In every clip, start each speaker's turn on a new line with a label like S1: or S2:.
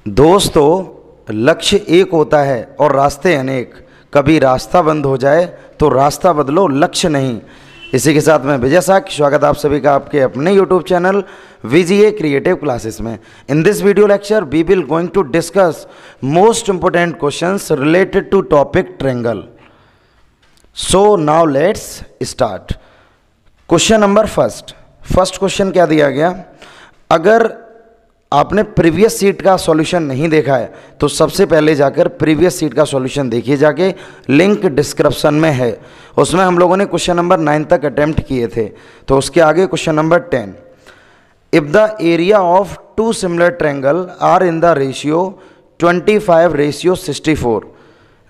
S1: दोस्तों, लक्ष्य एक होता है और रास्ते अनेक। कभी रास्ता बंद हो जाए तो रास्ता बदलो, लक्ष्य नहीं। इसी के साथ मैं विजय साक्ष, स्वागत आप सभी का आपके अपने YouTube channel VGA creative classes में। In this video lecture we will going to discuss most important questions related to topic triangle. So now let's start. Question number first question क्या दिया गया? अगर आपने प्रीवियस सीट का solution नहीं देखा है तो सबसे पहले जाकर प्रीवियस सीट का सॉल्यूशन देखिए जाके, लिंक डिस्क्रिप्शन में है। उसमें हम लोगों ने क्वेश्चन नंबर 9 तक अटेम्प्ट किए थे। तो उसके आगे question number 10, if the area of two similar triangle are in the ratio 25:64,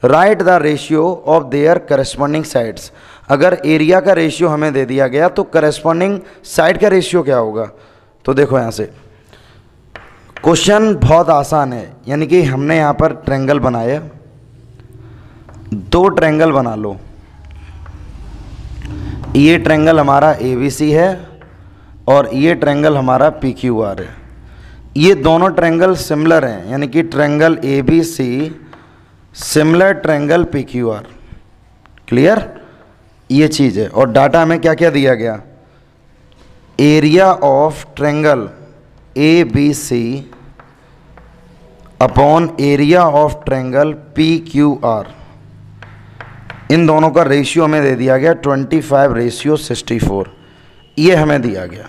S1: write the ratio of their corresponding sides. अगर एरिया का रेशियो हमें दे दिया गया तो करस्पॉन्डिंग साइड का रेशियो क्या होगा? तो देखो यहाँ से क्वेश्चन बहुत आसान है, यानी कि हमने यहाँ पर ट्रायंगल बनाया, दो ट्रायंगल बना लो। ये ट्रायंगल हमारा ABC है और ये ट्रायंगल हमारा PQR है। ये दोनों ट्रायंगल सिमिलर हैं, यानी कि triangle ABC similar triangle PQR। Clear? ये चीज़ है। और डाटा में क्या क्या दिया गया? Area of triangle ABC upon area of triangle PQR, इन दोनों का रेशियो हमें दे दिया गया 25:64। ये हमें दिया गया।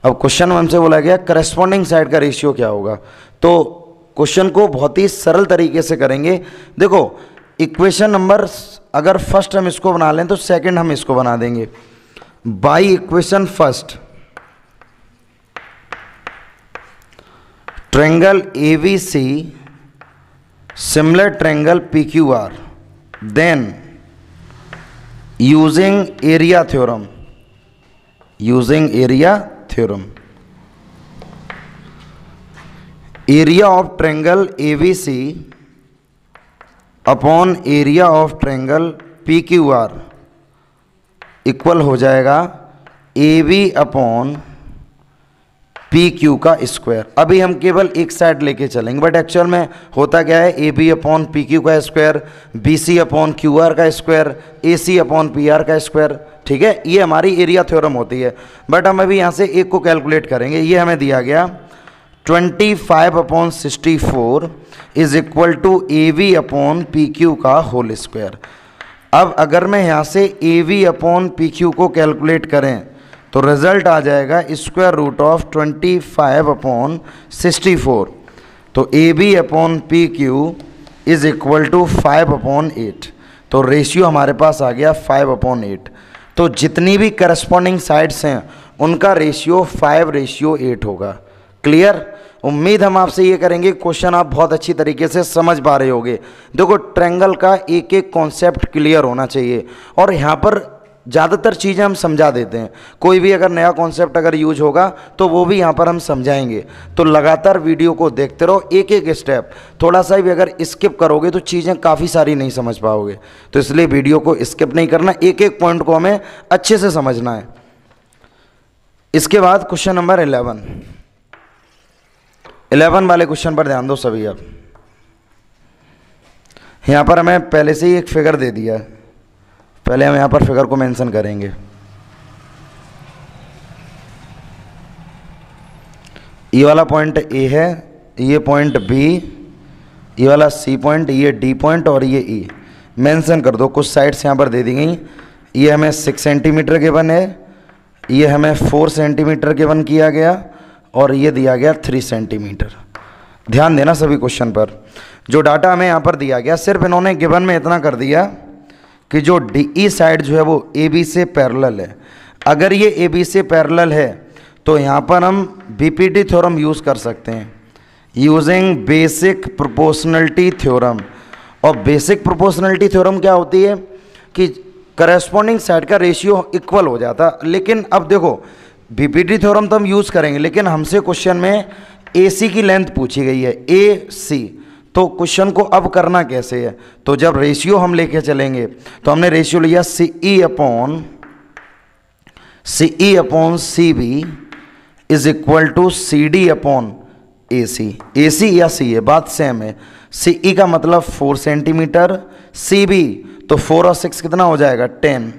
S1: अब क्वेश्चन हमसे बोला गया करस्पॉन्डिंग साइड का रेशियो क्या होगा। तो क्वेश्चन को बहुत ही सरल तरीके से करेंगे। देखो, इक्वेशन नंबर अगर फर्स्ट हम इसको बना लें तो सेकंड हम इसको बना देंगे। By equation first, triangle ABC similar triangle PQR, then using area theorem, area of triangle ABC upon area of triangle PQR equal हो जाएगा AB अपॉन PQ का स्क्वायर। अभी हम केवल एक साइड लेके चलेंगे, बट एक्चुअल में होता क्या है? AB अपॉन PQ का स्क्वायर, BC अपॉन QR का स्क्वायर, AC अपॉन PR का स्क्वायर। ठीक है, ये हमारी एरिया थ्योरम होती है। बट हम अभी यहाँ से एक को कैलकुलेट करेंगे। ये हमें दिया गया 25/64 is equal to AB upon PQ का होल स्क्वायर। अब अगर मैं यहाँ से AB अपॉन PQ को कैलकुलेट करें तो रिजल्ट आ जाएगा स्क्वायर रूट ऑफ 25/64। तो AB upon PQ is equal to 5/8। तो रेशियो हमारे पास आ गया 5/8। तो जितनी भी करस्पॉन्डिंग साइड्स हैं उनका रेशियो 5:8 होगा। क्लियर? उम्मीद हम आपसे ये करेंगे क्वेश्चन आप बहुत अच्छी तरीके से समझ पा रहे होगे। देखो, ट्रायंगल का एक एक कॉन्सेप्ट क्लियर होना चाहिए और यहाँ पर ज़्यादातर चीज़ें हम समझा देते हैं। कोई भी अगर नया कॉन्सेप्ट अगर यूज होगा तो वो भी यहाँ पर हम समझाएंगे। तो लगातार वीडियो को देखते रहो, एक एक स्टेप। थोड़ा सा भी अगर स्किप करोगे तो चीज़ें काफ़ी सारी नहीं समझ पाओगे। तो इसलिए वीडियो को स्किप नहीं करना, एक एक पॉइंट को हमें अच्छे से समझना है। इसके बाद क्वेश्चन नंबर 11 वाले क्वेश्चन पर ध्यान दो सभी। अब यहाँ पर हमें पहले से ही एक फिगर दे दिया है, पहले हम यहाँ पर फिगर को मेंशन करेंगे। ये वाला पॉइंट A है, ये पॉइंट B, ये वाला C पॉइंट, ये D पॉइंट और ये E मेंशन कर दो। कुछ साइड्स यहाँ पर दे दी गई। ये हमें 6 सेंटीमीटर के वन है, ये हमें 4 सेंटीमीटर के वन किया गया और ये दिया गया 3 सेंटीमीटर। ध्यान देना सभी क्वेश्चन पर। जो डाटा हमें यहाँ पर दिया गया, सिर्फ इन्होंने गिवन में इतना कर दिया कि जो DE साइड जो है वो AB से पैरेलल है। अगर ये AB से पैरेलल है तो यहाँ पर हम BPT थ्योरम यूज़ कर सकते हैं, यूजिंग बेसिक प्रोपोर्शनलिटी थ्योरम। और बेसिक प्रोपोर्शनलिटी थ्योरम क्या होती है कि करस्पॉन्डिंग साइड का रेशियो इक्वल हो जाता। लेकिन अब देखो, BPT थ्योरम तो हम यूज़ करेंगे, लेकिन हमसे क्वेश्चन में AC की लेंथ पूछी गई है, AC। तो क्वेश्चन को अब करना कैसे है? तो जब रेशियो हम लेके चलेंगे तो हमने रेशियो लिया CE upon CB is equal to CD upon A c या सी ए बात सेम है। सी ई का मतलब 4 सेंटीमीटर, सी बी तो 4 और 6 कितना हो जाएगा 10,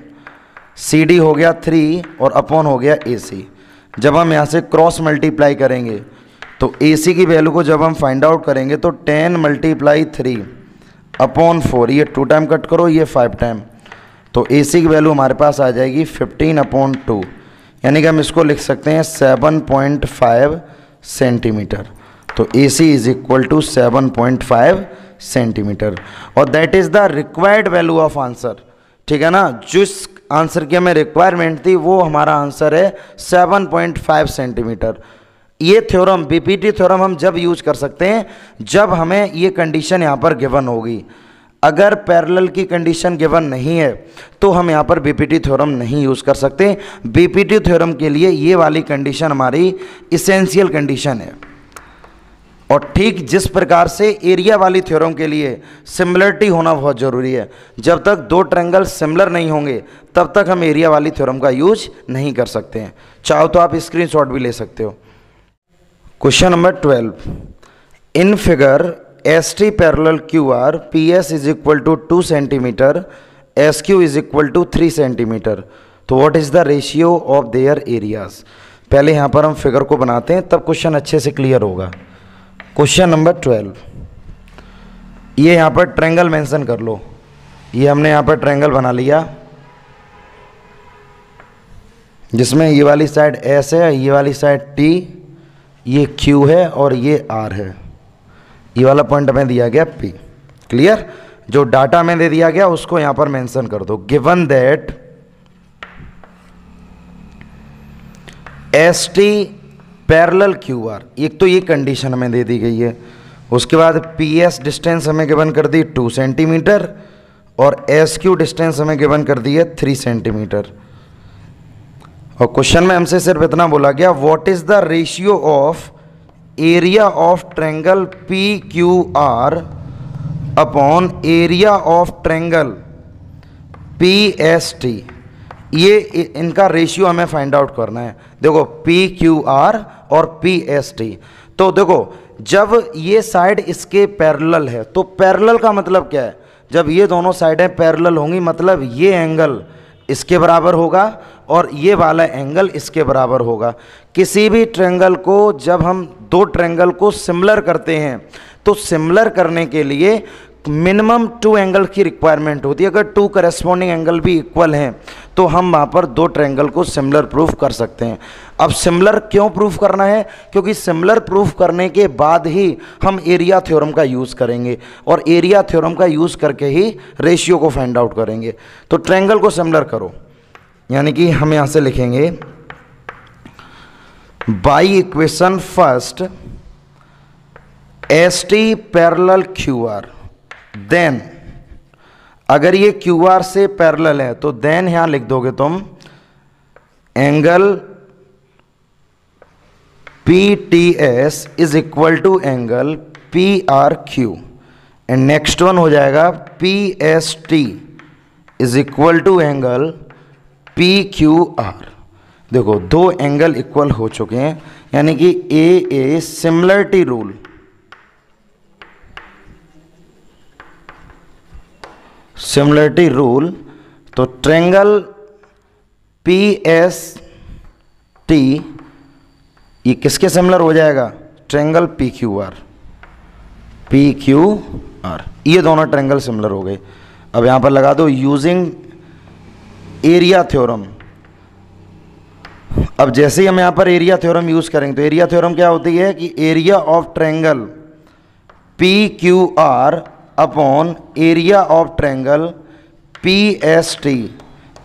S1: सी डी हो गया 3 और अपॉन हो गया ए सी। जब हम यहाँ से क्रॉस मल्टीप्लाई करेंगे तो ए सी की वैल्यू को जब हम फाइंड आउट करेंगे तो 10 × 3 अपॉन 4, ये 2 टाइम कट करो, ये 5 टाइम, तो ए सी की वैल्यू हमारे पास आ जाएगी 15/2, यानी कि हम इसको लिख सकते हैं 7.5 सेंटीमीटर। तो ए C is equal to 7.5 centimetre और that is the required value of answer. ठीक है ना, जिस आंसर की हमें रिक्वायरमेंट थी वो हमारा आंसर है 7.5 सेंटीमीटर। ये थ्योरम बीपीटी थ्योरम हम जब यूज कर सकते हैं जब हमें ये कंडीशन यहाँ पर गिवन होगी। अगर पैरेलल की कंडीशन गिवन नहीं है तो हम यहाँ पर बीपीटी थ्योरम नहीं यूज़ कर सकते। बीपीटी थ्योरम के लिए ये वाली कंडीशन हमारी इसेंशियल कंडीशन है। और ठीक जिस प्रकार से एरिया वाली थ्योरम के लिए सिमिलरिटी होना बहुत ज़रूरी है, जब तक दो ट्रायंगल सिमिलर नहीं होंगे तब तक हम एरिया वाली थ्योरम का यूज नहीं कर सकते हैं। चाहो तो आप स्क्रीनशॉट भी ले सकते हो। Question number 12, in figure s T parallel Q R p s is equal to 2 centimetre, s q is equal to 3 centimetre, तो what is the ratio of their areas. पहले यहाँ पर हम फिगर को बनाते हैं तब क्वेश्चन अच्छे से क्लियर होगा। क्वेश्चन नंबर 12, ये यहाँ पर ट्रायंगल मेंशन कर लो। ये हमने यहाँ पर ट्रायंगल बना लिया जिसमें ये वाली साइड एस है, ये वाली साइड टी, ये क्यू है और ये आर है। ये वाला पॉइंट हमें दिया गया पी। क्लियर, जो डाटा में दे दिया गया उसको यहाँ पर मेंशन कर दो। Given that S T parallel Q R, एक तो ये कंडीशन हमें दे दी गई है। उसके बाद पी एस डिस्टेंस हमें गिवन कर दी 2 सेंटीमीटर और एस क्यू डिस्टेंस हमें गिवन कर दी है 3 सेंटीमीटर। और क्वेश्चन में हमसे सिर्फ इतना बोला गया, what is the ratio of area of triangle P Q R upon area of triangle P S T. ये इनका रेशियो हमें फाइंड आउट करना है। देखो पी क्यू आर और पी एस टी, तो देखो जब ये साइड इसके पैरेलल है तो पैरेलल का मतलब क्या है, जब ये दोनों साइडें पैरेलल होंगी मतलब ये एंगल इसके बराबर होगा और ये वाला एंगल इसके बराबर होगा। किसी भी ट्रायंगल को जब हम दो ट्रायंगल को सिमिलर करते हैं तो सिमिलर करने के लिए मिनिमम 2 एंगल की रिक्वायरमेंट होती है। अगर 2 करस्पॉन्डिंग एंगल भी इक्वल हैं तो हम वहाँ पर दो ट्रायंगल को सिमिलर प्रूफ कर सकते हैं। अब सिमिलर क्यों प्रूफ करना है, क्योंकि सिमिलर प्रूफ करने के बाद ही हम एरिया थ्योरम का यूज़ करेंगे और एरिया थ्योरम का यूज़ करके ही रेशियो को फाइंड आउट करेंगे। तो ट्रायंगल को सिमिलर करो, यानी कि हम यहाँ से लिखेंगे by equation first S T parallel Q R, then अगर ये क्यू आर से पैरेलल है तो देन यहां लिख दोगे तुम angle P T S is equal to angle P R Q and next one हो जाएगा P S T is equal to angle P Q R. देखो दो एंगल इक्वल हो चुके हैं, यानी कि A similarity rule, similarity rule, तो ट्रायंगल पी एस टी ये किसके सिमिलर हो जाएगा, triangle P Q are, P Q R, ये दोनों ट्रायंगल सिमिलर हो गए। अब यहाँ पर लगा दो यूजिंग एरिया थ्योरम। अब जैसे ही हम यहाँ पर एरिया थ्योरम यूज करेंगे तो एरिया थ्योरम क्या होती है कि area of triangle P Q R upon area of triangle P S T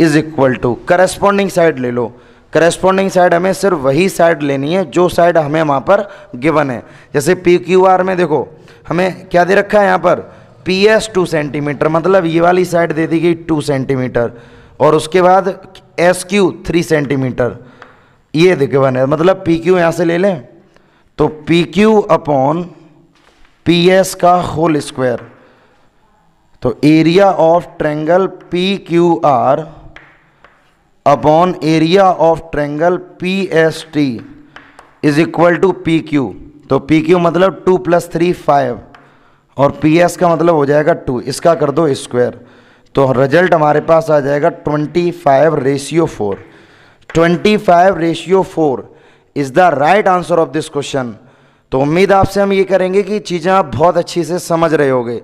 S1: is equal to, corresponding side ले लो। करस्पॉन्डिंग साइड हमें सिर्फ वही साइड लेनी है जो साइड हमें वहाँ पर गिवन है। जैसे पी क्यू आर में देखो हमें क्या दे रखा है यहाँ पर पी एस 2 सेंटीमीटर, मतलब ये वाली साइड दे दी गई 2 सेंटीमीटर और उसके बाद एस क्यू 3 सेंटीमीटर, ये गिवन है, मतलब पी क्यू यहाँ से ले लें तो P Q upon P S का होल स्क्वायर, तो area of triangle P Q R upon area of triangle P S T is equal to P Q. तो पी क्यू मतलब 2 + 3 5 और पी एस का मतलब हो जाएगा 2, इसका कर दो स्क्वायर, तो रिजल्ट हमारे पास आ जाएगा 25/4। 25/4 is the right answer of this question. तो उम्मीद आपसे हम ये करेंगे कि चीज़ें आप बहुत अच्छी से समझ रहे होगे।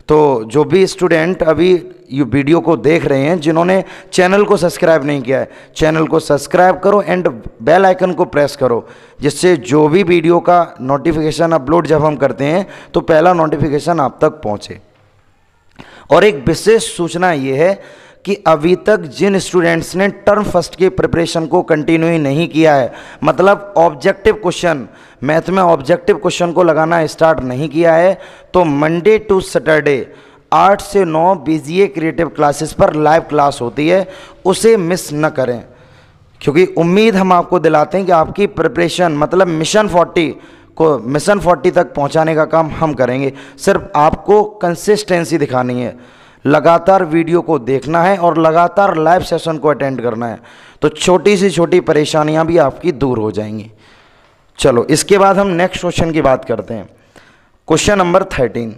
S1: तो जो भी स्टूडेंट अभी ये वीडियो को देख रहे हैं, जिन्होंने चैनल को सब्सक्राइब नहीं किया है, चैनल को सब्सक्राइब करो एंड बेल आइकन को प्रेस करो, जिससे जो भी वीडियो का नोटिफिकेशन अपलोड जब हम करते हैं तो पहला नोटिफिकेशन आप तक पहुंचे। और एक विशेष सूचना ये है कि अभी तक जिन स्टूडेंट्स ने टर्म फर्स्ट के प्रिपरेशन को कंटिन्यू नहीं किया है, मतलब ऑब्जेक्टिव क्वेश्चन, मैथ में ऑब्जेक्टिव क्वेश्चन को लगाना स्टार्ट नहीं किया है, तो मंडे टू सैटरडे 8 से 9 बीजीए क्रिएटिव क्लासेस पर लाइव क्लास होती है, उसे मिस न करें। क्योंकि उम्मीद हम आपको दिलाते हैं कि आपकी प्रिपरेशन मतलब मिशन 40 तक पहुंचाने का काम हम करेंगे। सिर्फ आपको कंसिस्टेंसी दिखानी है, लगातार वीडियो को देखना है और लगातार लाइव सेशन को अटेंड करना है, तो छोटी से छोटी परेशानियां भी आपकी दूर हो जाएंगी। चलो इसके बाद हम नेक्स्ट क्वेश्चन की बात करते हैं। क्वेश्चन नंबर 13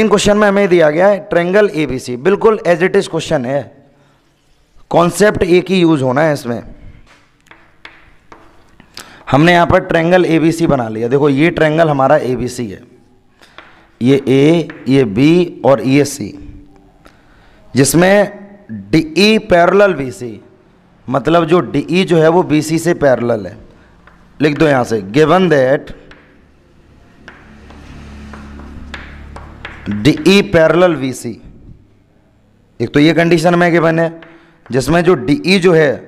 S1: क्वेश्चन में हमें दिया गया है ट्रायंगल एबीसी, बिल्कुल एज इट इज क्वेश्चन है, कॉन्सेप्ट एक ही यूज होना है इसमें। हमने यहां पर ट्रायंगल एबीसी बना लिया। देखो ये ट्रायंगल हमारा एबीसी है, ये ए, ये बी और ये सी, जिसमें डीई पैरेलल बीसी, मतलब जो डीई जो है वो बीसी से पैरेलल है। लिख दो यहां से, given that DE parallel BC. एक तो ये कंडीशन में गिवन है, जिसमें जो डीई जो है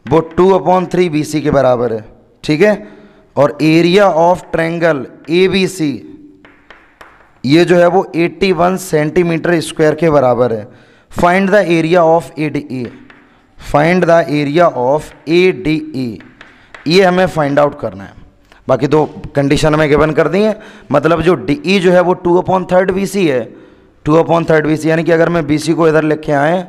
S1: वो 2/3 बीसी के बराबर है, ठीक है। और एरिया ऑफ ट्रायंगल एबीसी ये जो है वो 81 सेंटीमीटर स्क्वायर के बराबर है। Find the area of ADE, find the area of ADE, ये हमें फाइंड आउट करना है। बाकी तो कंडीशन हमें गिवन कर दी है, मतलब जो डीई जो है वो 2/3 बीसी है, 2/3 बीसी, यानी कि अगर मैं बीसी को इधर लिख के आए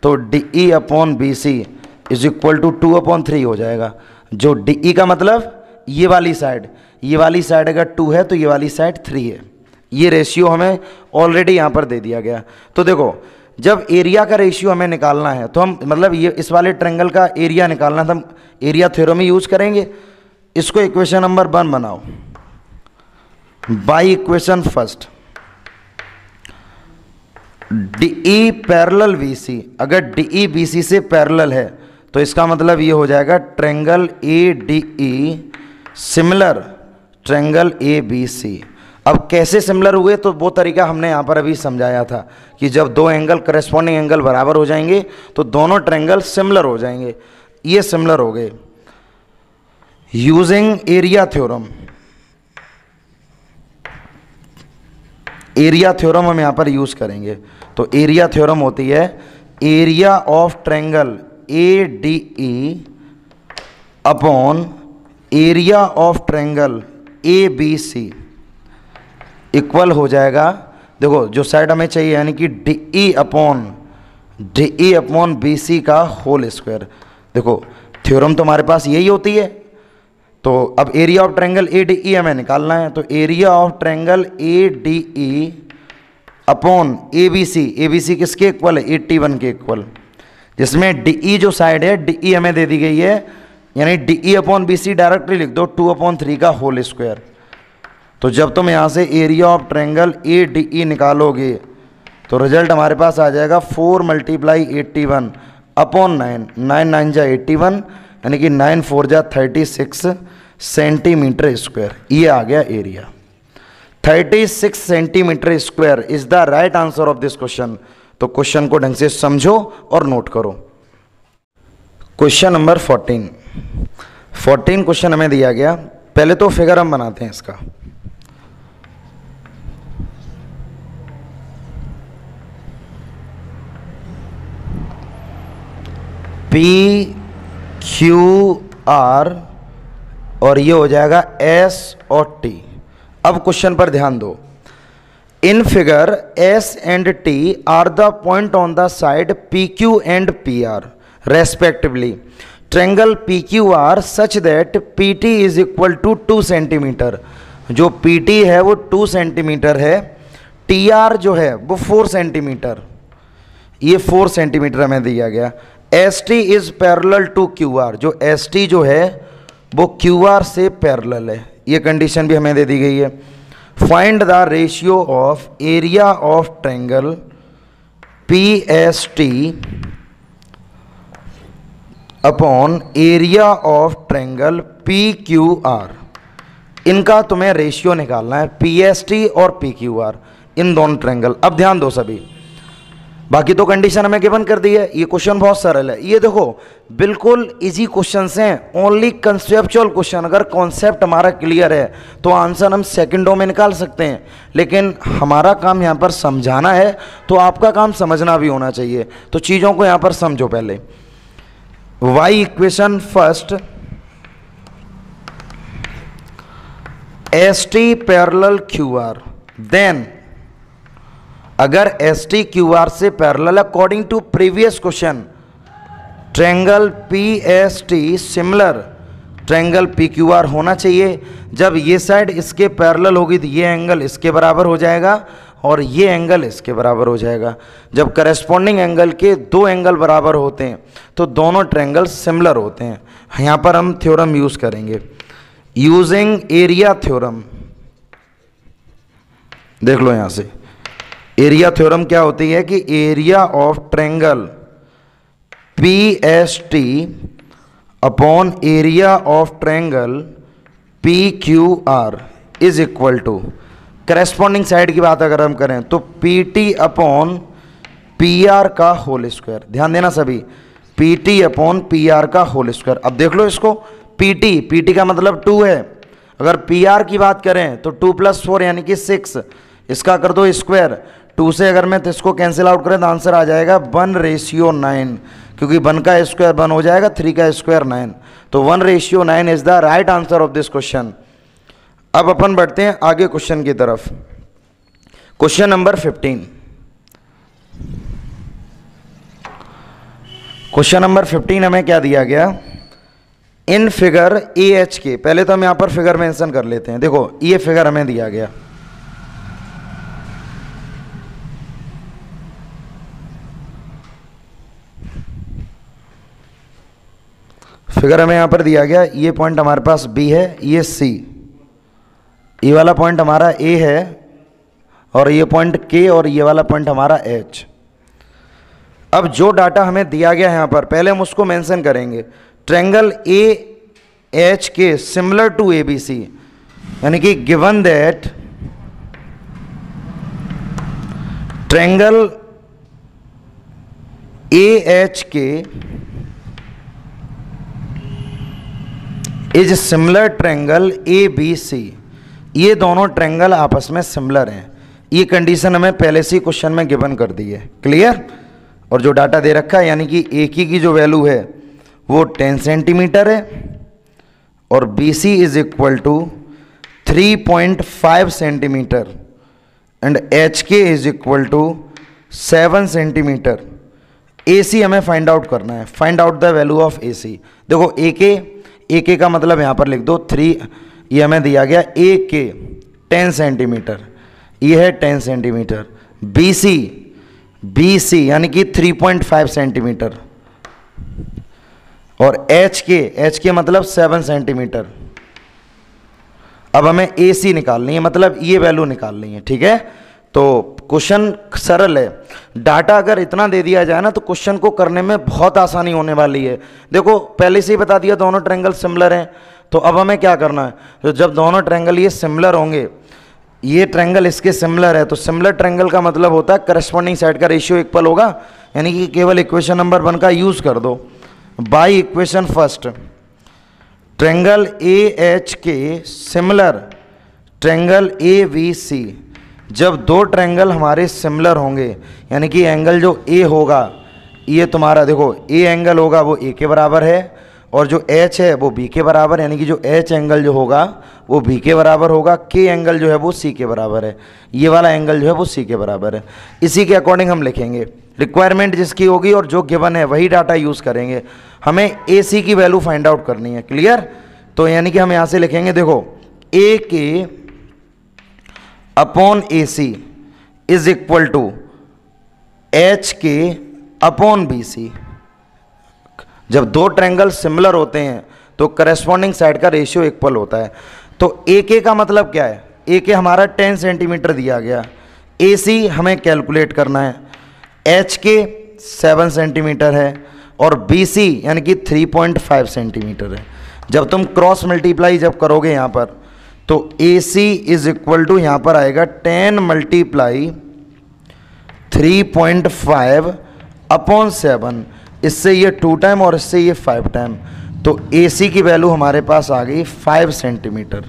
S1: तो DE upon BC is equal to 2/3 हो जाएगा। जो डीई का मतलब ये वाली साइड अगर 2 है तो ये वाली साइड 3 है। ये रेशियो हमें ऑलरेडी यहाँ पर दे दिया गया। तो देखो जब एरिया का रेशियो हमें निकालना है तो हम मतलब ये इस वाले ट्रायंगल का एरिया निकालना है तो हम एरिया थ्योरम ही यूज करेंगे। इसको इक्वेशन नंबर 1 बनाओ by equation first, DE parallel BC, अगर डीई बीसी से पैरेलल है तो इसका मतलब ये हो जाएगा triangle ADE similar triangle ABC. अब कैसे सिमिलर हुए तो वो तरीका हमने यहाँ पर अभी समझाया था कि जब दो एंगल करेस्पॉन्डिंग एंगल बराबर हो जाएंगे तो दोनों ट्रायंगल सिमिलर हो जाएंगे। ये सिमिलर हो गए using area theorem. Area theorem हम यहाँ पर यूज करेंगे। तो एरिया थ्योरम होती है area of triangle ADE upon area of triangle ABC equal हो जाएगा, देखो जो साइड हमें चाहिए यानी कि डीई अपॉन बीसी का होल स्क्वायर। देखो थ्योरम तो हमारे पास यही होती है। तो अब एरिया ऑफ ट्रायंगल एडीई हमें निकालना है, तो area of triangle ADE upon ABC, ABC किसके इक्वल है 81 के इक्वल, जिसमें डीई जो साइड है डीई हमें दे दी गई है, यानी डीई अपॉन बीसी डायरेक्टली लिख दो 2/3 का होल स्क्वायर। तो जब तुम यहाँ से एरिया ऑफ ट्रायंगल एडीई निकालोगे तो रिजल्ट हमारे पास आ जाएगा 4 × 81 अपॉन 9, 9 9 जा 81, यानी कि 9 4 जा 36 सेंटीमीटर स्क्वायर। ये आ गया area. 36 centimetre square is the right answer of this question. तो क्वेश्चन को ढंग से समझो और नोट करो। क्वेश्चन नंबर 14 क्वेश्चन हमें दिया गया। पहले तो फिगर हम बनाते हैं इसका। पी क्यू आर और ये हो जाएगा एस और टी। अब क्वेश्चन पर ध्यान दो। In figure S and T are the point on the side P Q and P R respectively. Triangle P Q R such that P T is equal to 2 centimetre. जो P T है वो 2 centimetre है, T R जो है वो 4 centimetre, ये 4 centimetre हमें दिया गया। S T is parallel to Q R, जो एस टी जो है वो क्यू आर से पैरेलल है, ये कंडीशन भी हमें दे दी गई है। Find the ratio of area of triangle P S T upon area of triangle P Q are. इनका तुम्हें रेशियो निकालना है, पी एस टी और पी क्यू आर, इन दोनों ट्रेंगल। अब ध्यान दो सभी, बाकी तो कंडीशन हमें गिवन कर दी है। ये क्वेश्चन बहुत सरल है, ये देखो बिल्कुल इजी क्वेश्चंस हैं, ओनली कंसेप्चुअल क्वेश्चन। अगर कॉन्सेप्ट हमारा क्लियर है तो आंसर हम सेकंडों में निकाल सकते हैं, लेकिन हमारा काम यहाँ पर समझाना है, तो आपका काम समझना भी होना चाहिए। तो चीज़ों को यहाँ पर समझो पहले। By equation first, S T parallel Q R, then अगर एस टी क्यू आर से parallel according to previous question, triangle P S T similar triangle P Q R होना चाहिए। जब ये साइड इसके पैरेलल होगी तो ये एंगल इसके बराबर हो जाएगा और ये एंगल इसके बराबर हो जाएगा। जब करस्पॉन्डिंग एंगल के दो एंगल बराबर होते हैं तो दोनों ट्रेंगल सिमिलर होते हैं। यहाँ पर हम थ्योरम यूज़ करेंगे, यूजिंग एरिया थ्योरम। देख लो यहाँ से, एरिया थ्योरम क्या होती है कि area of triangle P S T upon area of triangle P Q R is equal to, corresponding side की बात अगर हम करें तो P T upon P R का होल स्क्वायर। ध्यान देना सभी, P T upon P R का होल स्क्वायर। अब देख लो इसको, पी टी का मतलब 2 है, अगर पी आर की बात करें तो 2 + 4 यानी कि 6, इसका कर दो स्क्वायर। 2 से अगर मैं तो इसको कैंसिल आउट करें तो आंसर आ जाएगा 1:9, क्योंकि 1 का स्क्वायर 1 हो जाएगा, 3 का स्क्वायर 9, तो 1:9 is the right answer of this question. अब अपन बढ़ते हैं आगे क्वेश्चन की तरफ। Question number 15। क्वेश्चन नंबर 15 हमें क्या दिया गया, इन फिगर ए एच के, पहले तो हम यहां पर फिगर मेंशन कर लेते हैं। देखो ये फिगर हमें दिया गया, फिगर हमें यहां पर दिया गया, ये पॉइंट हमारे पास बी है, ये सी, ये वाला पॉइंट हमारा ए है, और ये पॉइंट के, और ये वाला पॉइंट हमारा एच। अब जो डाटा हमें दिया गया है यहां पर, पहले हम उसको मेंशन करेंगे। Triangle a h k similar to a b c, यानी कि given that triangle a h k is similar triangle a b c, ये दोनों ट्रेंगल आपस में सिमिलर हैं। ये कंडीशन हमें पहले से क्वेश्चन में गिवन कर दी है, क्लियर। और जो डाटा दे रखा है, यानी कि ए की जो वैल्यू है वो 10 सेंटीमीटर है, और b c is equal to 3.5 centimetre, and h k is equal to 7 centimetre. A c हमें फाइंड आउट करना है, find out the value of A c. देखो ए के का मतलब यहाँ पर लिख दो 3, ये हमें दिया गया ए के 10 सेंटीमीटर, ये है 10 सेंटीमीटर। बी सी यानी कि 3.5 सेंटीमीटर, और एच के मतलब 7 सेंटीमीटर। अब हमें ए सी निकालनी है, मतलब ये वैल्यू निकालनी है, ठीक है। तो क्वेश्चन सरल है, डाटा अगर इतना दे दिया जाए ना तो क्वेश्चन को करने में बहुत आसानी होने वाली है। देखो पहले से ही बता दिया दोनों ट्रायंगल सिमिलर हैं, तो अब हमें क्या करना है, तो जब दोनों ट्रायंगल ये सिमिलर होंगे, ये ट्रायंगल इसके सिमिलर है, तो सिमिलर ट्रायंगल का मतलब होता है करस्पॉन्डिंग साइड का रेशियो इक्वल होगा, यानी कि केवल इक्वेशन नंबर 1 का यूज कर दो। By equation first, triangle a h k similar triangle a b सी, जब दो ट्रायंगल हमारे सिमिलर होंगे, यानी कि एंगल जो ए होगा, ये तुम्हारा देखो ए एंगल होगा वो ए के बराबर है, और जो एच है वो बी के बराबर, यानी कि जो एच एंगल जो होगा वो बी के बराबर होगा, के एंगल जो है वो सी के बराबर है, ये वाला एंगल जो है वो सी के बराबर है। इसी के अकॉर्डिंग हम लिखेंगे रिक्वायरमेंट जिसकी होगी और जो गिवन है वही डाटा यूज़ करेंगे। हमें ए सी की वैल्यू फाइंड आउट करनी है। क्लियर? तो यानी कि हम यहाँ से लिखेंगे, देखो ए K upon A C is equal to H K upon B सी। जब दो ट्रायंगल सिमिलर होते हैं तो करेस्पॉन्डिंग साइड का रेशियो इक्वल होता है। तो ए के का मतलब क्या है? ए के हमारा 10 सेंटीमीटर दिया गया, ए सी हमें कैलकुलेट करना है, एच के 7 सेंटीमीटर है और बी सी यानी कि 3.5 सेंटीमीटर है। जब तुम क्रॉस मल्टीप्लाई जब करोगे यहाँ पर तो ए सी इज इक्वल टू यहाँ पर आएगा 10 मल्टीप्लाई 3.5 अपॉन 7। इससे ये 2 टाइम और इससे ये 5 टाइम, तो ए सी की वैल्यू हमारे पास आ गई 5 सेंटीमीटर।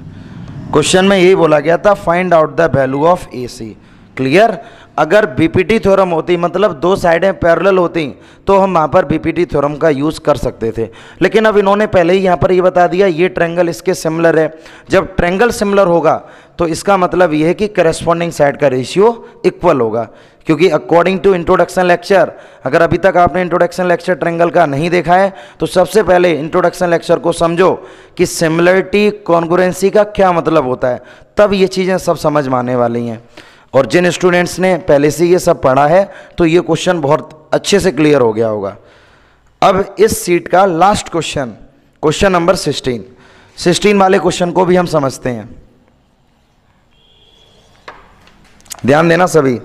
S1: क्वेश्चन में यही बोला गया था, find out the value of A C. Clear? अगर बीपीटी थ्योरम होती, मतलब दो साइडें पैरेलल होती, तो हम वहाँ पर बीपीटी थ्योरम का यूज़ कर सकते थे। लेकिन अब इन्होंने पहले ही यहाँ पर ये बता दिया ये ट्रायंगल इसके सिमिलर है। जब ट्रायंगल सिमिलर होगा तो इसका मतलब ये है कि करस्पॉन्डिंग साइड का रेशियो इक्वल होगा, क्योंकि अकॉर्डिंग टू इंट्रोडक्शन लेक्चर, अगर अभी तक आपने इंट्रोडक्शन लेक्चर ट्रायंगल का नहीं देखा है तो सबसे पहले इंट्रोडक्शन लेक्चर को समझो कि सिमिलरिटी कॉन्ग्रुएंसी का क्या मतलब होता है, तब ये चीज़ें सब समझ में आने वाली हैं। और जिन स्टूडेंट्स ने पहले से ये सब पढ़ा है तो ये क्वेश्चन बहुत अच्छे से क्लियर हो गया होगा। अब इस सीट का लास्ट क्वेश्चन, क्वेश्चन नंबर 16 वाले क्वेश्चन को भी हम समझते हैं। ध्यान देना सभी।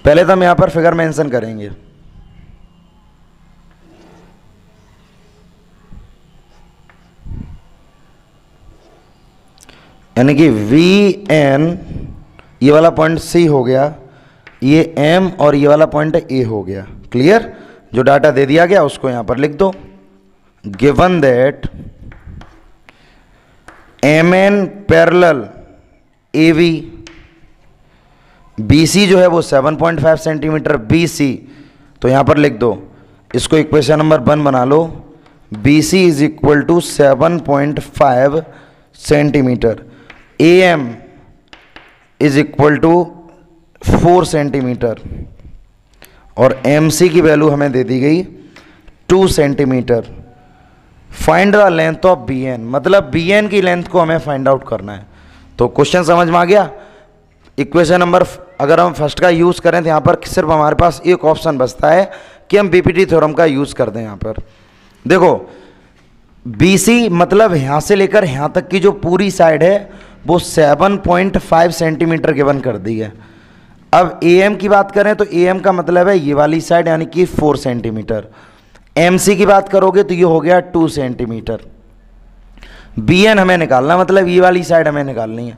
S1: पहले तो हम यहां पर फिगर मेंशन करेंगे। यानी कि वी एन, ये वाला पॉइंट सी हो गया, ये एम और ये वाला पॉइंट ए हो गया। क्लियर? जो डाटा दे दिया गया उसको यहां पर लिख दो। Given that M N parallel A V, B C जो है वो 7.5 सेंटीमीटर बी सी, तो यहां पर लिख दो, इसको इक्वेशन नंबर 1 बना लो। B c is equal to 7.5 centimetre, a m is equal to 4 centimetre और एम सी की वैल्यू हमें दे दी गई 2 centimetre. Find the length of b n, मतलब बी एन की लेंथ को हमें फाइंड आउट करना है। तो क्वेश्चन समझ में आ गया। इक्वेशन नंबर अगर हम फर्स्ट का यूज़ करें तो यहाँ पर सिर्फ हमारे पास एक ऑप्शन बचता है कि हम बीपीटी थ्योरम का यूज़ कर दें। यहाँ पर देखो BC मतलब यहाँ से लेकर यहाँ तक की जो पूरी साइड है वो 7.5 सेंटीमीटर गिवन कर दी है। अब AM की बात करें तो AM का मतलब है ये वाली साइड यानी कि 4 सेंटीमीटर। MC की बात करोगे तो ये हो गया 2 सेंटीमीटर। BN हमें निकालना, मतलब ये वाली साइड हमें निकालनी है।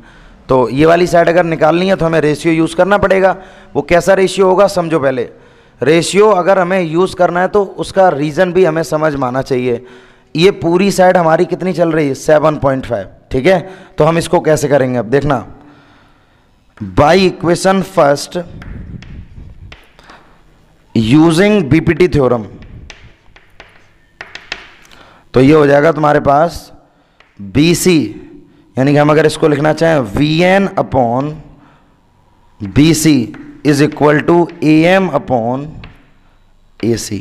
S1: तो ये वाली साइड अगर निकालनी है तो हमें रेशियो यूज़ करना पड़ेगा। वो कैसा रेशियो होगा समझो पहले। रेशियो अगर हमें यूज़ करना है तो उसका रीज़न भी हमें समझ में आना चाहिए। ये पूरी साइड हमारी कितनी चल रही है 7.5, ठीक है। तो हम इसको कैसे करेंगे अब देखना। Bye equation first using BPT theorem, तो ये हो जाएगा तुम्हारे पास BC, यानी कि हम अगर इसको लिखना चाहें VN upon BC is equal to AM upon AC।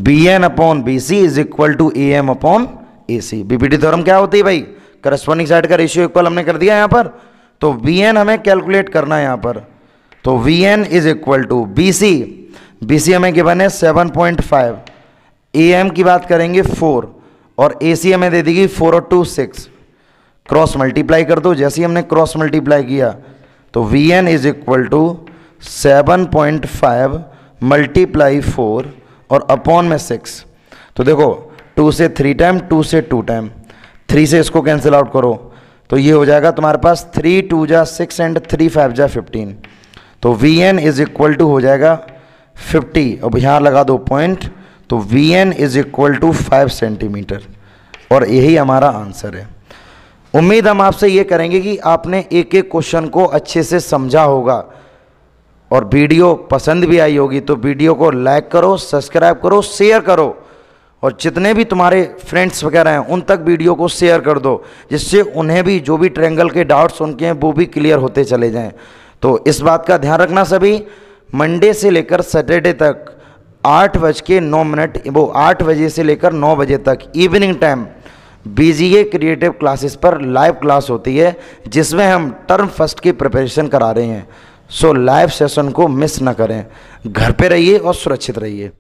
S1: BN upon BC is equal to AM upon AC। BPT theorem क्या होती है भाई? करस्पॉन्डिंग साइड का रेशियो इक्वल हमने कर दिया यहाँ पर। तो VN हमें कैलकुलेट करना है यहाँ पर। तो VN is equal to BC हमें गिवन है 7.5, AM की बात करेंगे 4 और AC हमें दे देगी 4 और 2 6। क्रॉस मल्टीप्लाई कर दो। जैसे ही हमने क्रॉस मल्टीप्लाई किया तो VN is equal to 7.5 multiply 4 और अपॉन में 6। तो देखो 2 से 3 टाइम, 2 से 2 टाइम, 3 से इसको कैंसिल आउट करो तो ये हो जाएगा तुम्हारे पास 3 2 जा 6 एंड 3 5 जा 15। तो VN इज इक्वल टू हो जाएगा 50। अब यहाँ लगा दो पॉइंट। तो VN is equal to 5 centimetre और यही हमारा आंसर है। उम्मीद हम आपसे ये करेंगे कि आपने एक एक क्वेश्चन को अच्छे से समझा होगा और वीडियो पसंद भी आई होगी। तो वीडियो को लाइक करो, सब्सक्राइब करो, शेयर करो और जितने भी तुम्हारे फ्रेंड्स वगैरह हैं उन तक वीडियो को शेयर कर दो, जिससे उन्हें भी जो भी ट्रायंगल के डाउट्स उनके हैं वो भी क्लियर होते चले जाएं। तो इस बात का ध्यान रखना सभी, मंडे से लेकर सैटरडे तक 8:09 वो 8 बजे से लेकर 9 बजे तक evening time BGA creative classes पर लाइव क्लास होती है, जिसमें हम टर्म फर्स्ट की प्रिपरेशन करा रहे हैं। सो लाइव सेशन को मिस ना करें, घर पे रहिए और सुरक्षित रहिए।